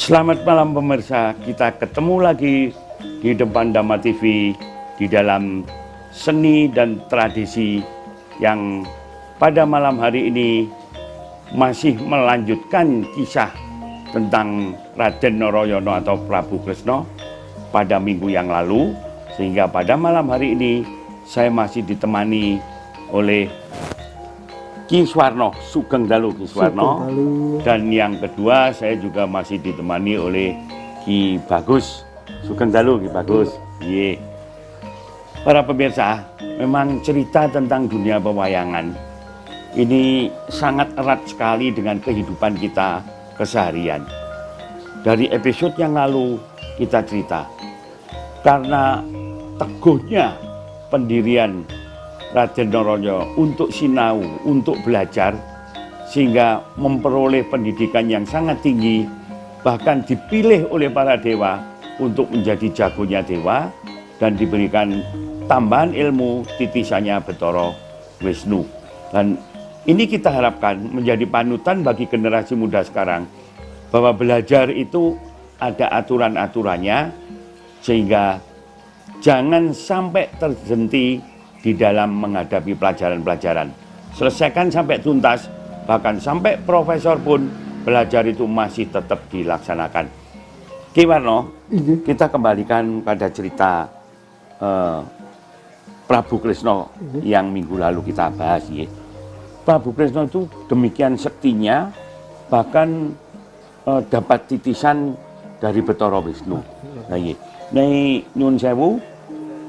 Selamat malam pemirsa, kita ketemu lagi di depan Dhamma TV di dalam seni dan tradisi yang pada malam hari ini masih melanjutkan kisah tentang Raden Narayana atau Prabu Kresna pada minggu yang lalu, sehingga pada malam hari ini saya masih ditemani oleh Ki Swarno, Sugeng Dalu Ki Swarno. Dan yang kedua saya juga masih ditemani oleh Ki Bagus, Sugeng Dalu Ki Bagus. Ye. Para pemirsa, memang cerita tentang dunia pewayangan ini sangat erat sekali dengan kehidupan kita keseharian. Dari episode yang lalu kita cerita, karena teguhnya pendirian Raden Narayana untuk sinau, untuk belajar, sehingga memperoleh pendidikan yang sangat tinggi, bahkan dipilih oleh para dewa untuk menjadi jagonya dewa, dan diberikan tambahan ilmu titisannya Bathara Wisnu. Dan ini kita harapkan menjadi panutan bagi generasi muda sekarang, bahwa belajar itu ada aturan-aturannya, sehingga jangan sampai terhenti di dalam menghadapi pelajaran-pelajaran. Selesaikan sampai tuntas, bahkan sampai profesor pun belajar itu masih tetap dilaksanakan. Ki Warno, kita kembalikan pada cerita Prabu Kresna yang minggu lalu kita bahas. Ya. Prabu Kresna itu demikian sektinya, bahkan dapat titisan dari Bathara Wisnu. Nah, nyun sewu,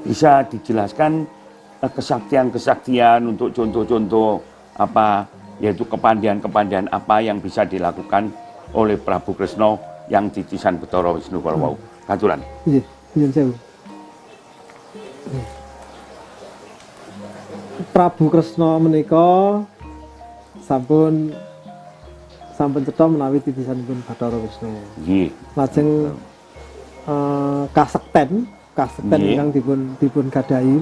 bisa dijelaskan kesaktian-kesaktian untuk contoh-contoh apa, yaitu kepandian-kepandian apa yang bisa dilakukan oleh Prabu Kresna yang titisan Bathara Wisnu kalau mau. Katuran. Iya, nyun sewu. Prabu Kresna menika sampun cetha menawi titisanipun Bathara Wisnu. Nggih. Lajeng kasekten ingkang dipun gadahi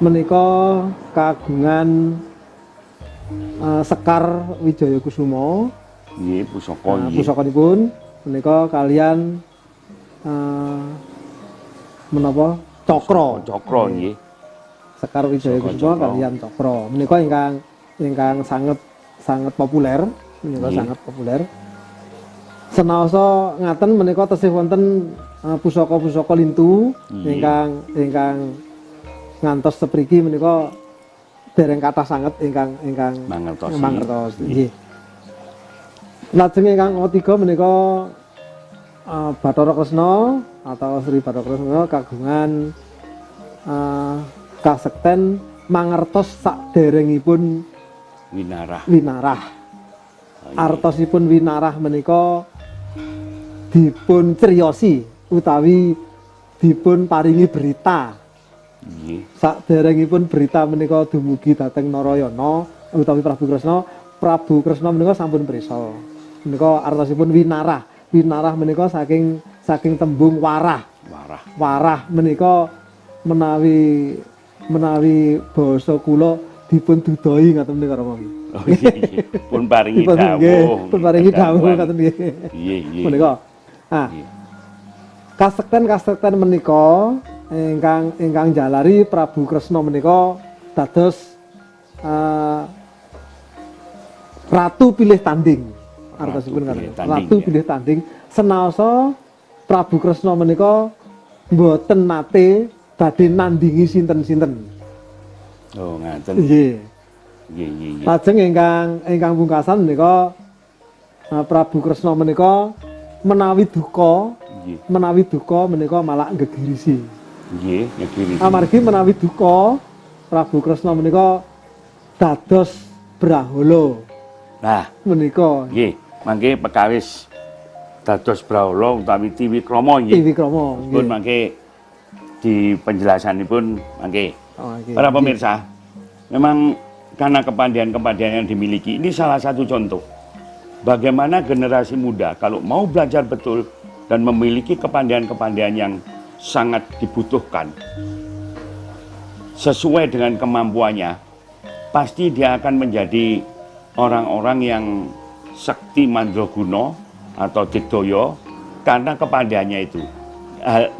menika kagungan Sekar Wijaya Kusuma. Nggih, pusaka nggih. Pusakanipun menika kalian menapa cakra. Cakra nggih. Sekar Wijaya Kusuma kalian cakra. Menika ingkang sangat populer, menika sangat populer. Senaosa ngaten menika tesih wonten pusaka-pusaka lintu ingkang ngantos sepriki menika dereng kathah sanget ingkang mangertos. Nggih. Lajeng ingkang ketiga menika Bathara Kresna atau Sri Bathara Kresna kagungan kasekten mangertos saderengipun winarah. Artosipun winarah menika dipun criyosi utawi dipun paringi berita. Saderengipun berita menika dumugi dhateng Narayana utawi Prabu Kresna menika sampun prisa. Menika artosipun winarah. Winarah menika saking tembung warah. Warah menika menawi basa kula dipun dudahi ngaten menika Rama. Oh iya. Pun paringi dawuh. Pun paringi dawuh ngaten nggih. Iya. Menika. Ah. Kasekten menika ingkang jalari Prabu Kresna menika dados ratu pilih tanding. Artosipun ratu pilih tanding. Senaosa Prabu Kresna menika mboten nate badhe nandingi sinten-sinten. Oh, ngaten. Nggih. Nggih. Lajeng ingkang pungkasan menika Prabu Kresna menika menawi duka menika malah nggegirisi. Nggih, ngegirisi. Amargi menawi duka Prabu Kresna menika dados brahala. Nah, menika nggih, mangke pekawis dados brahala utawi Tiwikrama nggih. Tiwikrama nggih. Pun mangke di penjelasanipun mangke. Para pemirsa, memang karena kepandian-kepandian yang dimiliki ini salah satu contoh bagaimana generasi muda kalau mau belajar betul dan memiliki kepandian-kepandian yang sangat dibutuhkan sesuai dengan kemampuannya, pasti dia akan menjadi orang-orang yang sakti mandraguna atau Digdoyo karena kepandaiannya itu.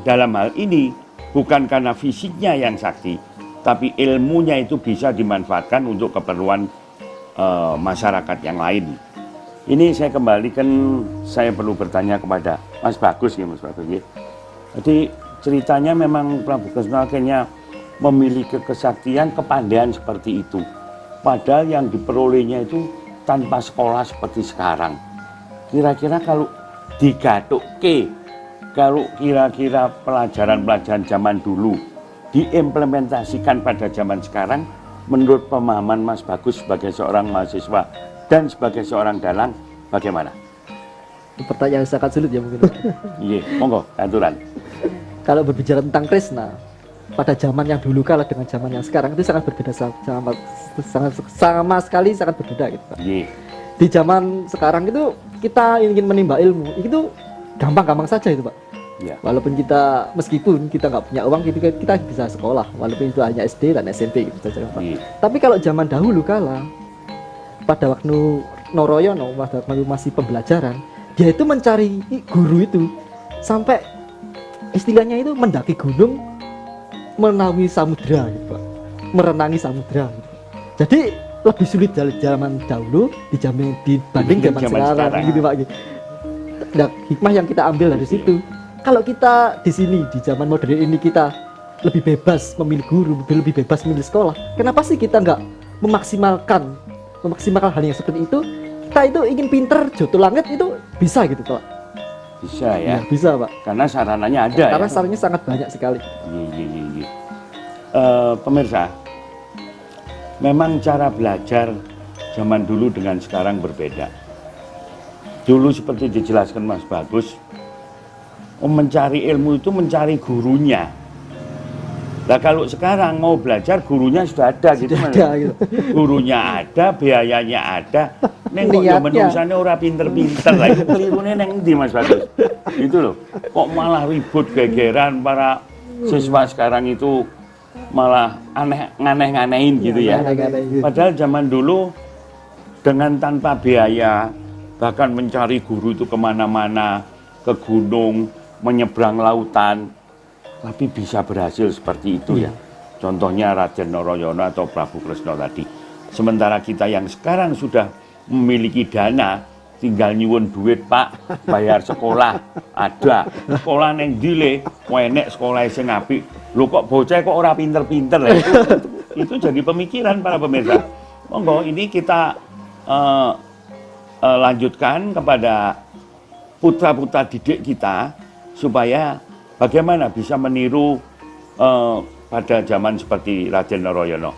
Dalam hal ini bukan karena fisiknya yang sakti, tapi ilmunya itu bisa dimanfaatkan untuk keperluan masyarakat yang lain. Ini saya kembalikan, saya perlu bertanya kepada Mas Bagus ya, Mas Bagus ya. Jadi ceritanya memang Prabu Kresna akhirnya memiliki kesaktian, kepandaian seperti itu. Padahal yang diperolehnya itu tanpa sekolah seperti sekarang. Kira-kira kalau digadukke, kalau kira-kira pelajaran-pelajaran zaman dulu diimplementasikan pada zaman sekarang, menurut pemahaman Mas Bagus sebagai seorang mahasiswa dan sebagai seorang dalang, bagaimana? Pertanyaan yang sangat sulit ya mungkin. Iya, monggo, aturan. Kalau berbicara tentang Kresna, pada zaman yang dulu kala dengan zaman yang sekarang itu sangat berbeda, sama sekali sangat berbeda gitu Pak. Iya. Di zaman sekarang itu kita ingin menimba ilmu itu gampang-gampang saja itu Pak. Ya. Walaupun meskipun kita nggak punya uang kita bisa sekolah, walaupun itu hanya SD dan SMP gitu saja Pak. Iya. Tapi kalau zaman dahulu kala, pada waktu Noroyono, pada waktu masih pembelajaran, dia itu mencari guru itu sampai istilahnya itu mendaki gunung, menaungi samudra gitu Pak, merenangi samudra gitu. Jadi lebih sulit dari zaman dahulu dibanding zaman sekarang gitu Pak. Nah, hikmah yang kita ambil dari situ, kalau kita di sini di zaman modern ini kita lebih bebas memilih guru, lebih bebas memilih sekolah, kenapa sih kita nggak memaksimalkan hal yang seperti itu? Kita itu ingin pinter jodoh langit itu bisa gitu Pak. Bisa ya? Bisa Pak. Karena sarananya ada. Karena ya? sarannya sangat banyak sekali. Iya. Pemirsa, memang cara belajar zaman dulu dengan sekarang berbeda. Dulu seperti dijelaskan Mas Bagus, mencari ilmu itu mencari gurunya. Nah kalau sekarang mau belajar gurunya sudah ada gitu, gitu. Gurunya ada, biayanya ada. Neng kok ya menungsane ora pinter-pinter lah. Itu kelirune neng endi Mas Bagus? Itu loh. Kok malah ribut gegeran para siswa sekarang itu malah nganeh-nganehin gitu ya. Padahal zaman dulu dengan tanpa biaya, bahkan mencari guru itu kemana-mana, ke gunung, menyeberang lautan, tapi bisa berhasil seperti itu ya. Contohnya Raden Noroyono atau Prabu Kresna tadi. Sementara kita yang sekarang sudah memiliki dana, tinggal nyuwun duit Pak, bayar sekolah, ada. Sekolah neng dile, enek sekolah sing apik. Lho kok bocah kok ora pinter-pinter ya. Itu jadi pemikiran para pemirsa. Monggo ini kita lanjutkan kepada putra-putra didik kita supaya bagaimana bisa meniru pada zaman seperti Raden Noroyono.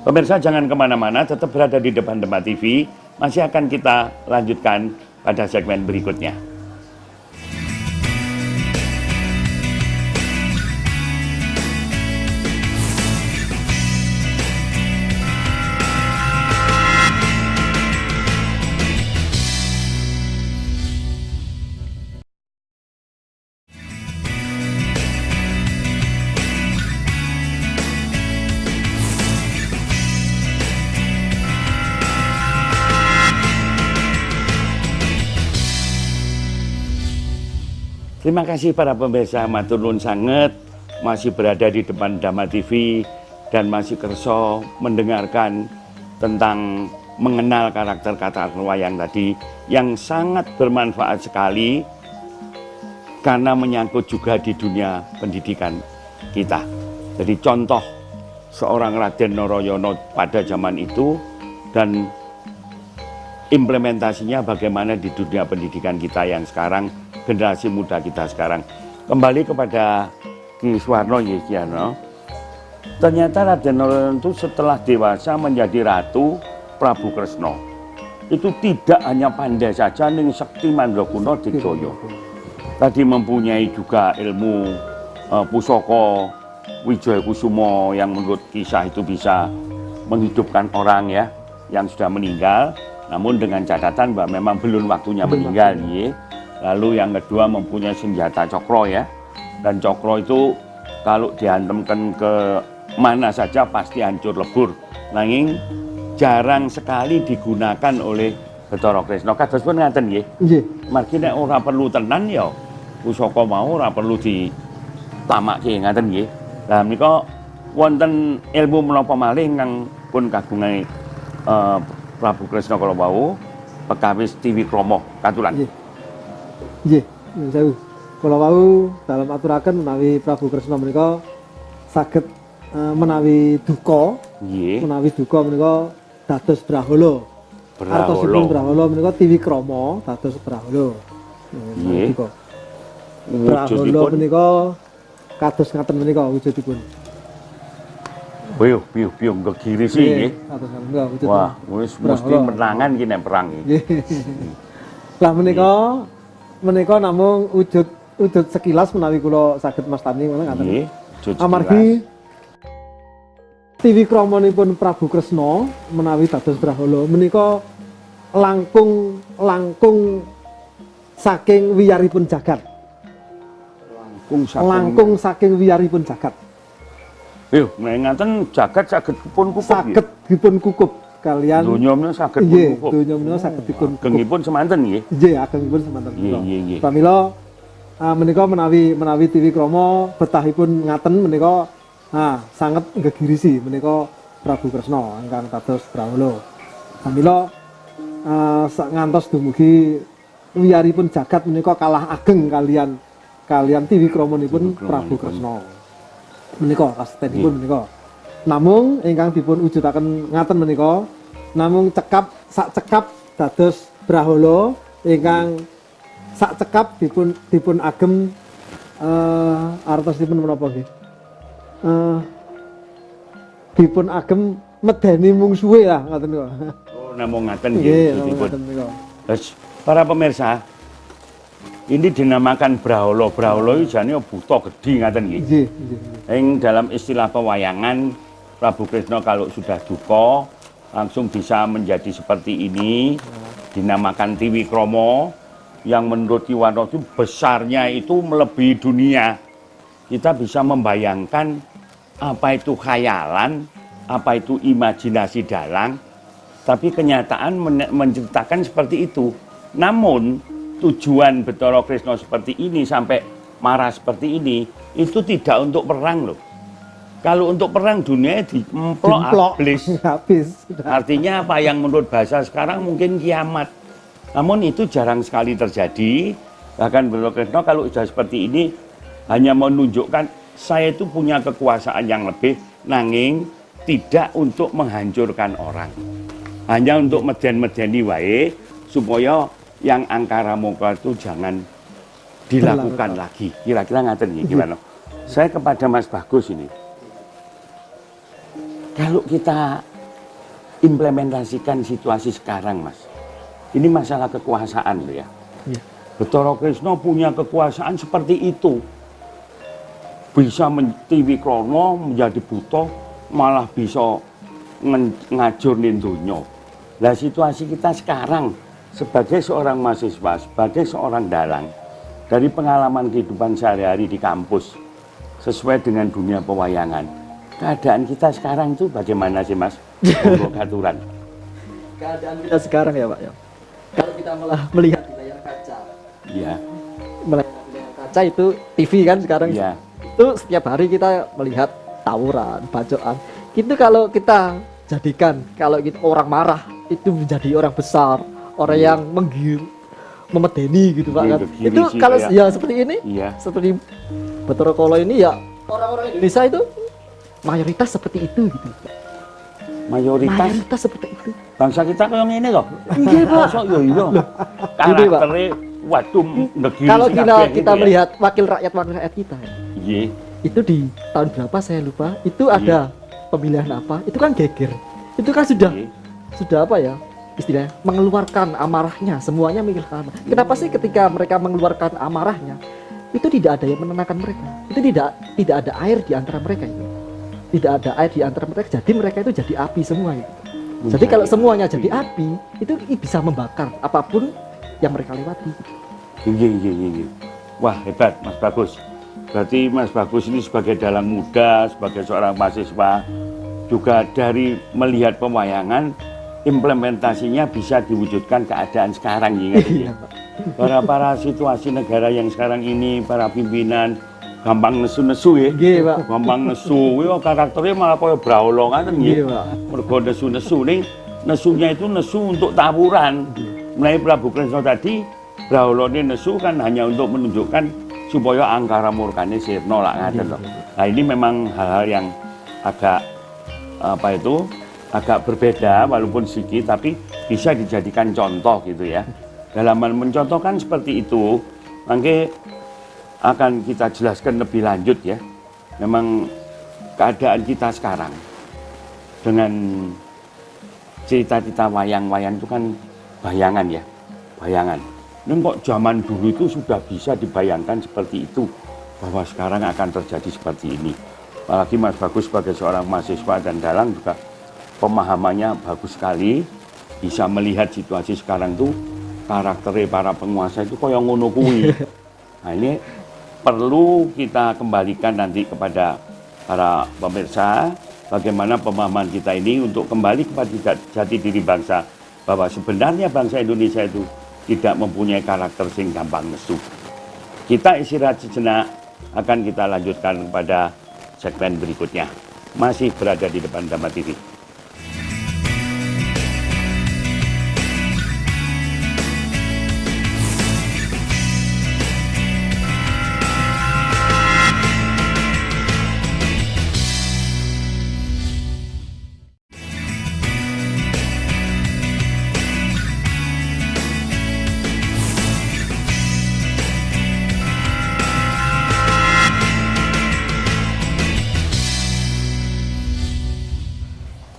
Pemirsa jangan kemana-mana, tetap berada di depan Demak TV. Masih akan kita lanjutkan pada segmen berikutnya. Terima kasih para pemirsa, matur nuwun sanget masih berada di depan Demak TV dan masih kerso mendengarkan tentang mengenal karakter wayang tadi yang sangat bermanfaat sekali karena menyangkut juga di dunia pendidikan kita. Jadi contoh seorang Raden Noroyono pada zaman itu dan implementasinya bagaimana di dunia pendidikan kita yang sekarang, generasi muda kita sekarang. Kembali kepada Ki Suwarno Yekiano. Ternyata Raden Noroyono itu setelah dewasa menjadi ratu Prabu Kresna. Itu tidak hanya pandai saja ning sekti Mandraguna Digdaya. Tadi mempunyai juga ilmu pusaka Wijaya Kusuma yang menurut kisah itu bisa menghidupkan orang ya yang sudah meninggal. Namun dengan catatan bahwa memang belum waktunya meninggal ya. Lalu yang kedua mempunyai senjata cokro ya. Dan cokro itu kalau dihantamkan ke mana saja pasti hancur lebur. Nanging jarang sekali digunakan oleh Bathara Kresna kados pun ngaten nggih. Nggih. Margi nek ora perlu tenan ya pusaka mau ora perlu ditamakke ngaten nggih. Lah menika wonten ilmu menapa malih ingkang pun kagungan Prabu Kresna kala wau pekawis Tiwikrama katulan. Nggih. Nggih, nyuwun sewu. Kula wau dalam aturaken menawi Prabu Kresna menika saged menawi duka, Nggih. menawi duka menika dados Brahala. Artosipun Brahala menika Tiwikrama dados Brahala. Nggih. Brahala Wujudipun menika kados ngaten menika wujudipun. Piye gegirisi nggih. Kados ngaten menika wujudipun. Wah, wis mesti menangan ki nek perang iki. Nggih. Lah menika namung wujud sekilas menawi kula saged mastani ngono ngaten. Nggih. Wujud Amargi Tiwikramanipun Prabu Kresna menawi dados Brahala menika langkung saking wiyaripun jagat. Langkung saking wiyaripun jagat. Yo, nek ngaten jagat saged dipun kukup. Saged dipun kukup kalian Donya menika saged dipun nggih, kukup. donya menika saged dipun kukup. Agengipun semanten nggih. Nggih, agengipun semanten. Nggih. Pramila menika menawi Tiwikrama betahipun ngaten menika sanget gegirisi menika Prabu Kresna ingkang dados Brahala. Pramila ngantos dumugi wiyaripun jagat menika kalah ageng kalian Tiwikramanipun Prabu Kresna. Menika kastenipun menika. Namung ingkang dipun wujudaken ngaten menika namung sak cekap dados Brahala ingkang sak cekap dipun agem artosipun menapa nggih? Dipun agem medeni mungsuhe lah ngoten niku. Oh, namung ngaten Nggih, nggih ngoten niku. Terus para pemirsa, ini dinamakan Brahala. Brahala iki jane buta gedhi ngaten nggih. Nggih. Ing dalam istilah pewayangan Prabu Kresna kalau sudah duka langsung bisa menjadi seperti ini, dinamakan Tiwikrama yang menurut Ki Warna itu besarnya itu melebihi dunia. Kita bisa membayangkan apa itu khayalan, apa itu imajinasi dalang, tapi kenyataan menceritakan seperti itu. Namun tujuan Bathara Kresna seperti ini sampai marah seperti ini itu tidak untuk perang loh. Kalau untuk perang dunia dimplok habis. Artinya apa yang menurut bahasa sekarang mungkin kiamat. Namun itu jarang sekali terjadi. Bahkan Bathara Kresna kalau sudah seperti ini hanya menunjukkan saya itu punya kekuasaan yang lebih, nanging tidak untuk menghancurkan orang. Hanya untuk meden-medeni wae supaya yang angkara mungkar itu jangan dilakukan lagi. Kira-kira ngaten nggih gimana? Saya kepada Mas Bagus ini. Kalau kita implementasikan situasi sekarang, Mas. Ini masalah kekuasaan loh ya. Bathara Kresna punya kekuasaan seperti itu. Bisa Tiwikrama menjadi buta, malah bisa ngajurnin donya. Lah situasi kita sekarang sebagai seorang mahasiswa, sebagai seorang dalang, dari pengalaman kehidupan sehari-hari di kampus, sesuai dengan dunia pewayangan, keadaan kita sekarang itu bagaimana sih Mas? Untuk aturan. Keadaan kita sekarang ya Pak ya. Kalau kita malah melihat di layar kaca. Iya. Melihat di layar kaca itu TV kan sekarang. Iya. Itu setiap hari kita melihat tawuran, bacokan. Itu kalau kita jadikan kalau kita orang marah itu menjadi orang besar, orang yang memedeni gitu Pak kan. Itu kalau ya seperti ini, seperti Bathara Kala ini ya orang-orang Indonesia itu mayoritas seperti itu gitu. Mayoritas seperti itu. Bangsa kita kayak ngene kok. Nggih, Pak. Masa yo iya. Karaktere waduh negeri. Kalau kita melihat wakil rakyat kita. Nggih. Itu di tahun berapa saya lupa. Itu ada pemilihan apa? Itu kan geger. Itu kan sudah apa ya? Istilahnya mengeluarkan amarahnya, semuanya mengeluarkan amarah. Kenapa sih ketika mereka mengeluarkan amarahnya itu tidak ada yang menenangkan mereka? Itu tidak ada air di antara mereka itu. Tidak ada air di antara mereka, jadi mereka itu jadi api semua gitu. Jadi kalau semuanya jadi api, itu bisa membakar apapun yang mereka lewati. Iya. Wah, hebat Mas Bagus. Berarti Mas Bagus ini sebagai dalang muda, sebagai seorang mahasiswa, juga dari melihat pewayangan implementasinya bisa diwujudkan keadaan sekarang ya. Para situasi negara yang sekarang ini, para pimpinan gampang nesu-nesu ya. Nggih, Pak. Gampang nesu, karakternya malah kaya braolo ngoten Nggih, nggih. Pak. Mergo nesu-nesu ning nesunya itu nesu untuk tawuran. Mulai Prabu Kresna tadi braolone nesu kan hanya untuk menunjukkan supaya angkara murkane sirna lah ngaten to. Nah, ini memang hal-hal yang agak agak berbeda walaupun sedikit tapi bisa dijadikan contoh gitu ya. Dalam mencontohkan seperti itu, nanti akan kita jelaskan lebih lanjut ya. Memang keadaan kita sekarang dengan cerita-cerita wayang-wayang itu kan bayangan ya, bayangan. Ini kok zaman dulu itu sudah bisa dibayangkan seperti itu, bahwa sekarang akan terjadi seperti ini. Apalagi Mas Bagus sebagai seorang mahasiswa dan dalang juga pemahamannya bagus sekali, bisa melihat situasi sekarang tuh karakternya para penguasa itu kaya ngono kuwi. Nah, ini perlu kita kembalikan nanti kepada para pemirsa bagaimana pemahaman kita ini untuk kembali kepada jati diri bangsa, bahwa sebenarnya bangsa Indonesia itu tidak mempunyai karakter sing gampang nesu. Kita istirahat sejenak, akan kita lanjutkan pada segmen berikutnya. Masih berada di depan Dhamma TV.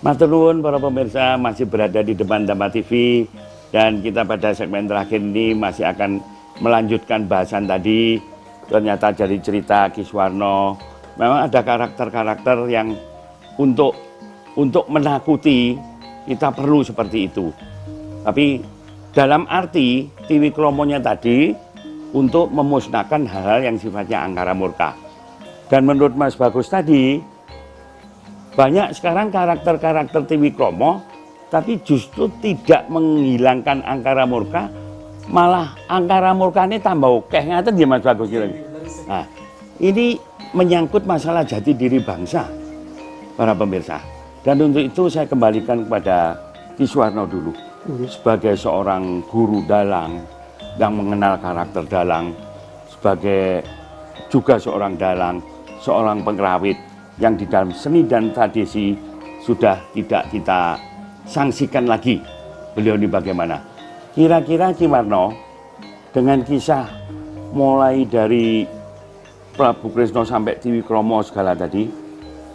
Matur nuwun para pemirsa, masih berada di depan Dhamma TV dan kita pada segmen terakhir ini masih akan melanjutkan bahasan tadi. Ternyata dari cerita Ki Suwarno memang ada karakter-karakter yang untuk menakuti kita perlu seperti itu. Tapi dalam arti Triwikromonya tadi untuk memusnahkan hal-hal yang sifatnya angkara murka. Dan menurut Mas Bagus tadi, banyak sekarang karakter-karakter Triwikromo tapi justru tidak menghilangkan angkara murka, malah angkara murkanya tambah akeh ngaten ya Mas Bagus. Nah, ini menyangkut masalah jati diri bangsa para pemirsa. Dan untuk itu saya kembalikan kepada Ki Suwarno dulu sebagai seorang guru dalang yang mengenal karakter dalang, sebagai juga seorang dalang, seorang pengrawit yang di dalam seni dan tradisi sudah tidak kita sanksikan lagi. Beliau ini bagaimana? Kira-kira Ki Warno dengan kisah mulai dari Prabu Kresna sampai Triwikromo segala tadi,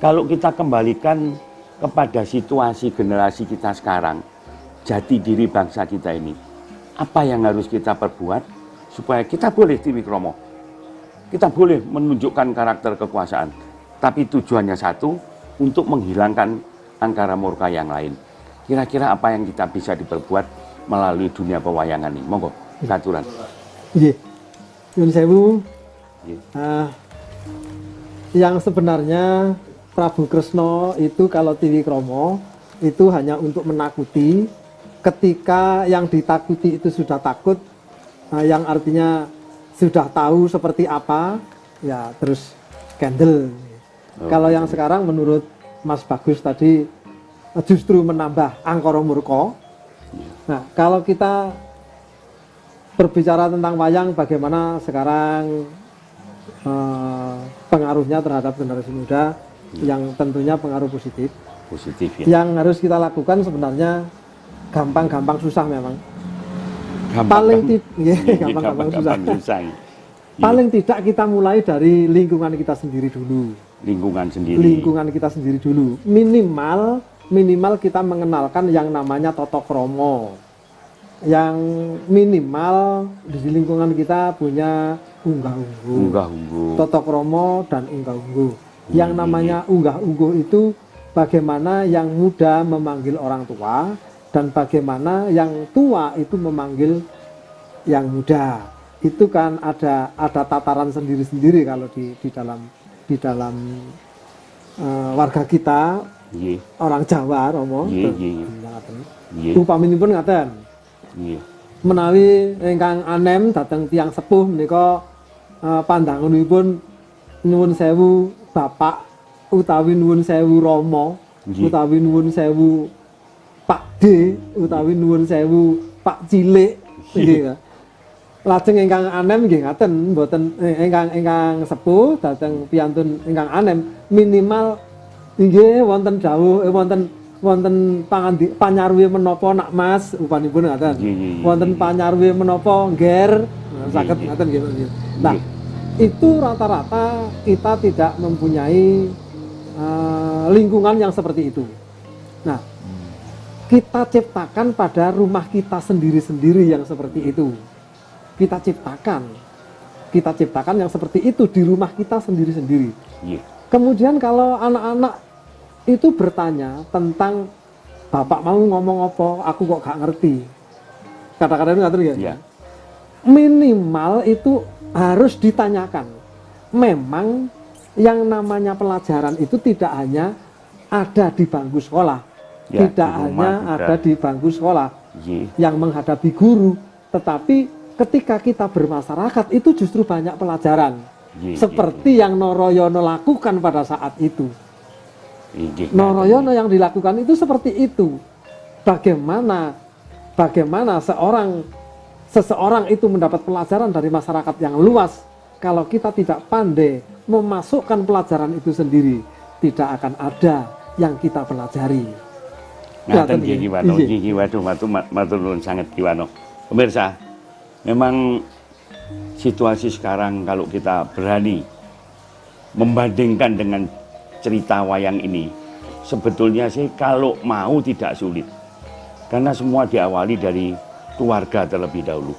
kalau kita kembalikan kepada situasi generasi kita sekarang, jati diri bangsa kita ini, apa yang harus kita perbuat supaya kita boleh Triwikromo, kita boleh menunjukkan karakter kekuasaan, tapi tujuannya satu, untuk menghilangkan angkara murka yang lain. Kira-kira apa yang kita bisa diperbuat melalui dunia pewayangan ini? Monggo, katuran. Nggih. Nyuwun sewu. Nggih. Yang sebenarnya Prabu Kresna itu kalau Triwikromo itu hanya untuk menakuti. Ketika yang ditakuti itu sudah takut, yang artinya sudah tahu seperti apa, ya terus kendel. Kalau yang sekarang menurut Mas Bagus tadi justru menambah angkara murka. Nah, kalau kita berbicara tentang wayang, bagaimana sekarang pengaruhnya terhadap generasi muda, yang tentunya pengaruh positif. Positif ya. Yang harus kita lakukan sebenarnya gampang-gampang susah memang. Gampang-gampang susah. Paling tidak kita mulai dari lingkungan kita sendiri dulu. Lingkungan kita sendiri dulu. Minimal kita mengenalkan yang namanya Toto Kromo. Yang minimal di lingkungan kita punya unggah-ungguh. Toto Kromo dan unggah-ungguh. Yang namanya unggah-ungguh itu bagaimana yang muda memanggil orang tua dan bagaimana yang tua itu memanggil yang muda. Itu kan ada tataran sendiri-sendiri kalau di dalam warga kita Nggih. Orang Jawa Rama. Nggih, nggih. Nggih. Upaminipun ngaten. Nggih. Menawi ingkang anem dhateng tiyang sepuh menika pandangunipun nyuwun sewu Bapak utawi nuwun sewu Rama, Nggih. utawi nuwun sewu Pak D, utawi nuwun sewu Pak Cilik nggih. Lajeng ingkang anem nggih ngaten mboten ingkang sepuh dhateng piyantun ingkang anem minimal inggih wonten dawuh wonten panyarwi menapa nak Mas upanipun ngaten. Wonten panyarwi menapa ngger saged ngaten nggih. Nah, itu rata-rata kita tidak mempunyai lingkungan yang seperti itu. Nah, kita ciptakan pada rumah kita sendiri-sendiri yang seperti itu. Kita ciptakan yang seperti itu di rumah kita sendiri-sendiri. Kemudian kalau anak-anak itu bertanya tentang bapak mau ngomong apa, aku kok gak ngerti. Kata-kata itu ngatur ya. Minimal itu harus ditanyakan. Memang yang namanya pelajaran itu tidak hanya ada di bangku sekolah, tidak hanya ada di bangku sekolah yang menghadapi guru, tetapi ketika kita bermasyarakat itu justru banyak pelajaran. Seperti yang Noroyono lakukan pada saat itu. Noroyono yang dilakukan itu seperti itu. Bagaimana seseorang itu mendapat pelajaran dari masyarakat yang luas. Kalau kita tidak pandai memasukkan pelajaran itu sendiri, tidak akan ada yang kita pelajari. Ngaten nggih Kiwano, nggih waduh matur nuwun sanget Kiwano. Pemirsa, memang situasi sekarang kalau kita berani membandingkan dengan cerita wayang ini, sebetulnya sih kalau mau tidak sulit. Karena semua diawali dari keluarga terlebih dahulu.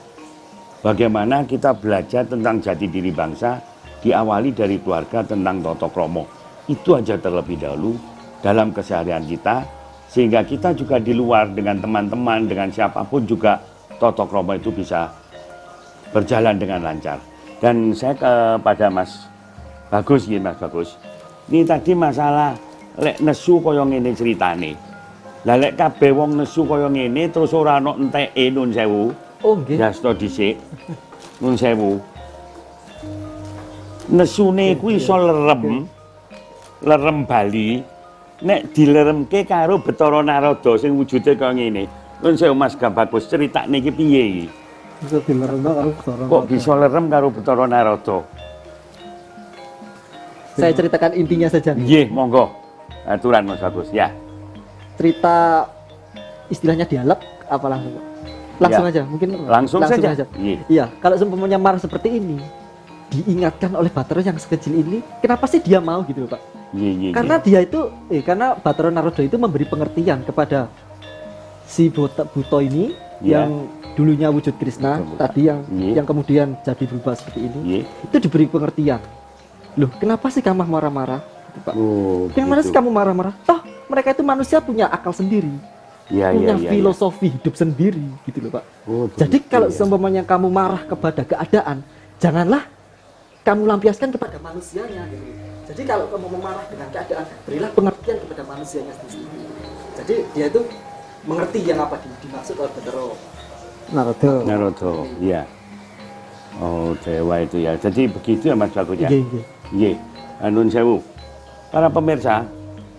Bagaimana kita belajar tentang jati diri bangsa diawali dari keluarga tentang tata krama. Itu aja terlebih dahulu dalam keseharian kita, sehingga kita juga di luar dengan teman-teman, dengan siapapun juga tata krama itu bisa berjalan dengan lancar. Dan saya kepada Mas Bagus, Mas Bagus. Ini tadi masalah lek nesu kaya ngene ceritane. Lah lek kabeh wong nesu kaya ngene terus ora ana enteke nun sewu. Oh nggih. Yasta dhisik. Nun sewu. Nesune kuwi iso lerem Bali. Nek dileremke karo Bathara Narada sing wujude kaya ngene. Nun sewu Mas Bagus, critakne iki piye iki? Bisa dileremno karo Bathara. Kok bisa lerem karo Bathara Narada? Saya ceritakan intinya saja. Nggih, monggo. Aturan Mas Bagus, ya. Cerita istilahnya dialog apa langsung? Langsung aja, mungkin langsung saja. Iya, kalau seumpamanya marah seperti ini, diingatkan oleh Bathara yang sekecil ini, kenapa sih dia mau gitu, Pak? Karena dia itu, karena Bathara Narada itu memberi pengertian kepada si Buto ini yang dulunya wujud Krishna, tadi yang kemudian jadi berubah seperti ini, itu diberi pengertian. Loh, kenapa sih kamu marah-marah? Gitu, Pak. Kenapa sih kamu marah-marah? Toh, mereka itu manusia punya akal sendiri. Punya filosofi hidup sendiri, gitu loh, Pak. Jadi kalau seumpamanya kamu marah kepada keadaan, janganlah kamu lampiaskan kepada manusianya, gitu. Jadi kalau kamu marah dengan keadaan, berilah pengertian kepada manusianya sendiri. Jadi dia itu mengerti yang apa dimaksud oleh Bathara Narada, iya. Oh, dewa itu ya. Jadi begitu ya Mas Bagus ya. Iya. Nun sewu. Para pemirsa,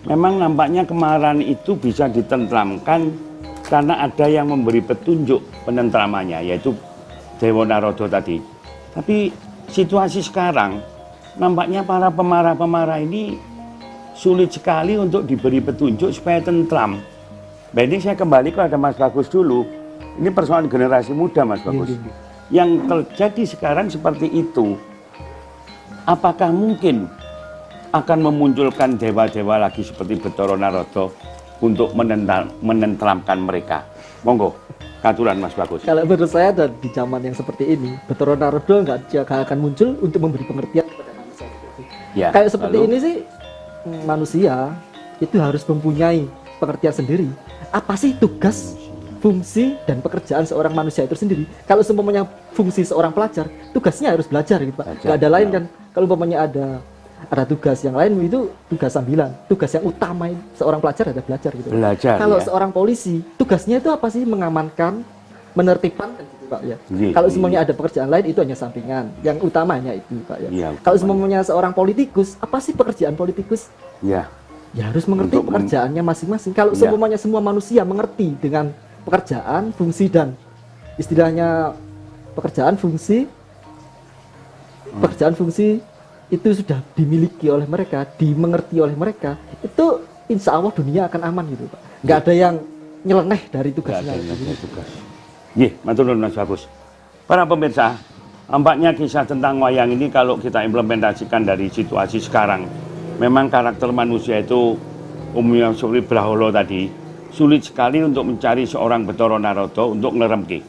memang nampaknya kemarahan itu bisa ditentramkan karena ada yang memberi petunjuk penentramannya, yaitu Dewa Narada tadi. Tapi situasi sekarang, nampaknya para pemarah-pemarah ini sulit sekali untuk diberi petunjuk supaya tentram. Nah, ini saya kembali kepada Mas Bagus dulu. Ini persoalan generasi muda Mas Bagus. Yang terjadi sekarang seperti itu. Apakah mungkin akan memunculkan dewa-dewa lagi seperti Bathara Narada untuk menentramkan mereka? Monggo, katuran Mas Bagus. Kalau menurut saya di zaman yang seperti ini, Bathara Narada nggak akan muncul untuk memberi pengertian kepada manusia. Ya, kayak seperti ini sih, manusia itu harus mempunyai pengertian sendiri. Apa sih tugas, fungsi, dan pekerjaan seorang manusia itu sendiri? Kalau seumpamanya fungsi seorang pelajar, tugasnya harus belajar gitu, Pak. Nggak ada lain kan. Kalau umpamanya ada ada tugas yang lain itu tugas sambilan. Tugas yang utama seorang pelajar adalah belajar gitu. Belajar, Kalau ya. seorang polisi, tugasnya itu apa sih? Mengamankan, menertibkan kan gitu, Pak ya. Iya, Kalau iya. semuanya ada pekerjaan lain itu hanya sampingan. Yang utamanya itu, Pak ya. Iya, Kalau utamanya. semuanya seorang politikus, apa sih pekerjaan politikus? Ya, Ya harus mengerti Untuk pekerjaannya masing-masing. Kalau Iya. semua manusia mengerti dengan pekerjaan, fungsi dan istilahnya pekerjaan, fungsi itu sudah dimiliki oleh mereka, dimengerti oleh mereka, itu insya Allah dunia akan aman gitu Pak. Nggak ada yang nyeleneh dari tugasnya. tugas. Iya, matur nuwun Mas Bagus. Para pemirsa, nampaknya kisah tentang wayang ini kalau kita implementasikan dari situasi sekarang, memang karakter manusia itu umumnya seperti Braholo tadi, sulit sekali untuk mencari seorang Bathara Narada untuk ngeremke.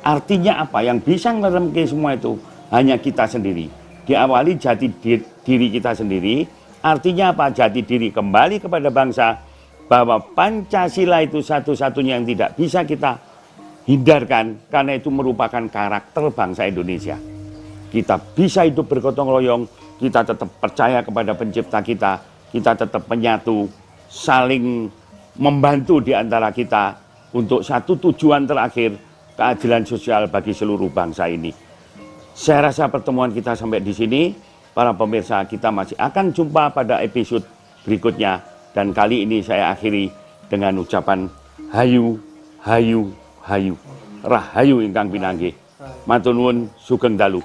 Artinya apa? Yang bisa ngeremke semua itu hanya kita sendiri. Diawali jati diri kita sendiri, artinya apa? Jati diri kembali kepada bangsa, bahwa Pancasila itu satu-satunya yang tidak bisa kita hindarkan, karena itu merupakan karakter bangsa Indonesia. Kita bisa hidup bergotong royong, kita tetap percaya kepada pencipta kita tetap menyatu, saling membantu di antara kita untuk satu tujuan terakhir, keadilan sosial bagi seluruh bangsa ini. Saya rasa pertemuan kita sampai di sini. Para pemirsa, kita masih akan jumpa pada episode berikutnya. Dan kali ini saya akhiri dengan ucapan hayu, hayu, hayu. Rahayu ingkang pinanggih. Matur nuwun, sugeng dalu.